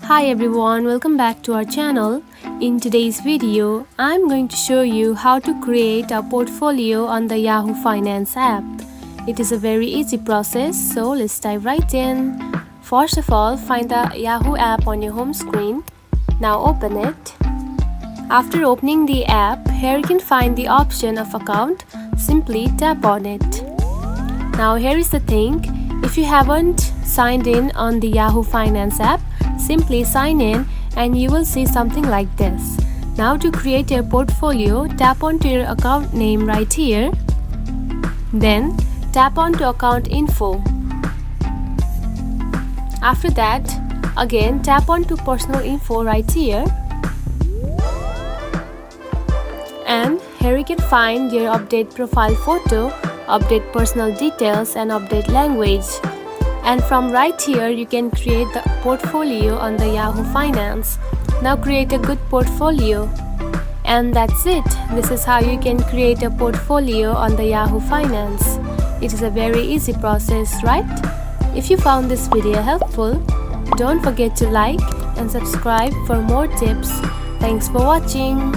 Hi everyone, welcome back to our channel. In today's video, I'm going to show you how to create a portfolio on the Yahoo Finance app. It is a very easy process, so let's dive right in. First of all, find the Yahoo app on your home screen. Now open it. After opening the app, here you can find the option of account. Simply tap on it. Now here is the thing, if you haven't signed in on the Yahoo Finance app, simply sign in and you will see something like this. Now to create your portfolio, tap onto your account name right here. Then tap onto account info. After that, again tap onto personal info right here. And here you can find your update profile photo, update personal details and update language. And from right here you can create the portfolio on the Yahoo Finance. Now create a good portfolio. And that's it. This is how you can create a portfolio on the Yahoo Finance. It is a very easy process, right? If you found this video helpful, don't forget to like and subscribe for more tips. Thanks for watching.